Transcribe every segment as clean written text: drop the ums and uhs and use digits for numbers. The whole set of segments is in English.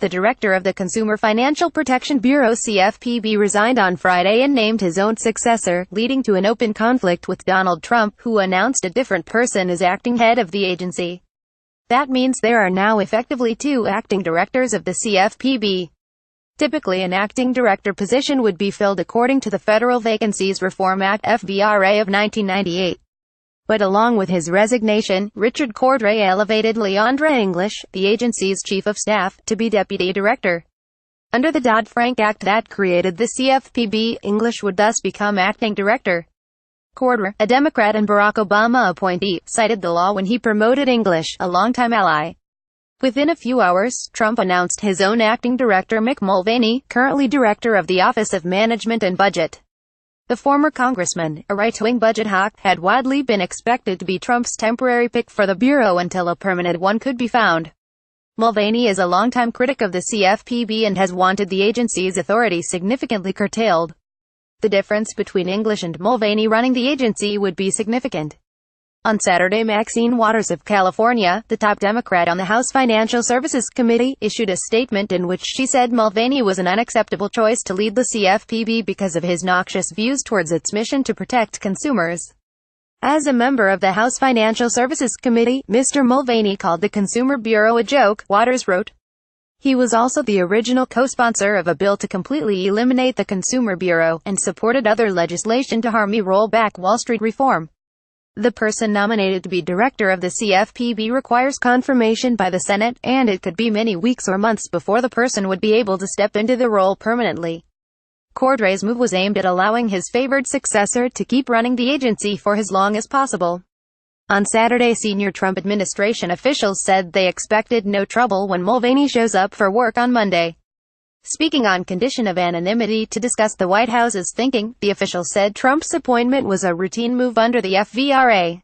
The director of the Consumer Financial Protection Bureau (CFPB) resigned on Friday and named his own successor, leading to an open conflict with Donald Trump, who announced a different person as acting head of the agency. That means there are now effectively two acting directors of the CFPB. Typically, an acting director position would be filled according to the Federal Vacancies Reform Act (FVRA) of 1998. But along with his resignation, Richard Cordray elevated Leandra English, the agency's chief of staff, to be deputy director. Under the Dodd-Frank Act that created the CFPB, English would thus become acting director. Cordray, a Democrat and Barack Obama appointee, cited the law when he promoted English, a longtime ally. Within a few hours, Trump announced his own acting director Mick Mulvaney, currently director of the Office of Management and Budget. The former congressman, a right-wing budget hawk, had widely been expected to be Trump's temporary pick for the Bureau until a permanent one could be found. Mulvaney is a longtime critic of the CFPB and has wanted the agency's authority significantly curtailed. The difference between English and Mulvaney running the agency would be significant. On Saturday, Maxine Waters of California, the top Democrat on the House Financial Services Committee, issued a statement in which she said Mulvaney was an unacceptable choice to lead the CFPB because of his noxious views towards its mission to protect consumers. As a member of the House Financial Services Committee, Mr. Mulvaney called the Consumer Bureau a joke, Waters wrote. He was also the original co-sponsor of a bill to completely eliminate the Consumer Bureau, and supported other legislation to harm roll back Wall Street reform. The person nominated to be director of the CFPB requires confirmation by the Senate, and it could be many weeks or months before the person would be able to step into the role permanently. Cordray's move was aimed at allowing his favored successor to keep running the agency for as long as possible. On Saturday, senior Trump administration officials said they expected no trouble when Mulvaney shows up for work on Monday. Speaking on condition of anonymity to discuss the White House's thinking, the official said Trump's appointment was a routine move under the FVRA.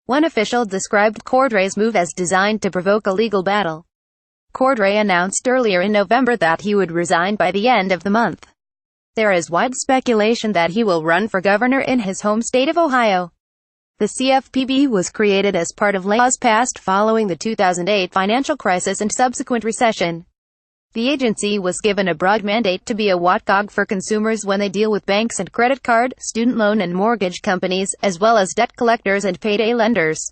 One official described Cordray's move as designed to provoke a legal battle. Cordray announced earlier in November that he would resign by the end of the month. There is wide speculation that he will run for governor in his home state of Ohio. The CFPB was created as part of laws passed following the 2008 financial crisis and subsequent recession. The agency was given a broad mandate to be a watchdog for consumers when they deal with banks and credit card, student loan and mortgage companies, as well as debt collectors and payday lenders.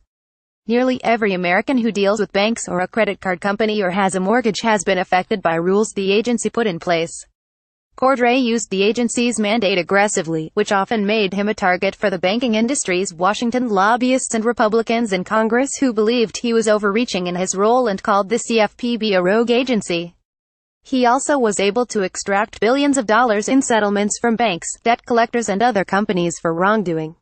Nearly every American who deals with banks or a credit card company or has a mortgage has been affected by rules the agency put in place. Cordray used the agency's mandate aggressively, which often made him a target for the banking industry's Washington lobbyists and Republicans in Congress who believed he was overreaching in his role and called the CFPB a rogue agency. He also was able to extract billions of dollars in settlements from banks, debt collectors and other companies for wrongdoing.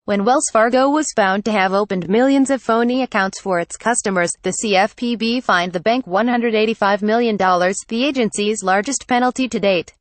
When Wells Fargo was found to have opened millions of phony accounts for its customers, the CFPB fined the bank $185 million, the agency's largest penalty to date.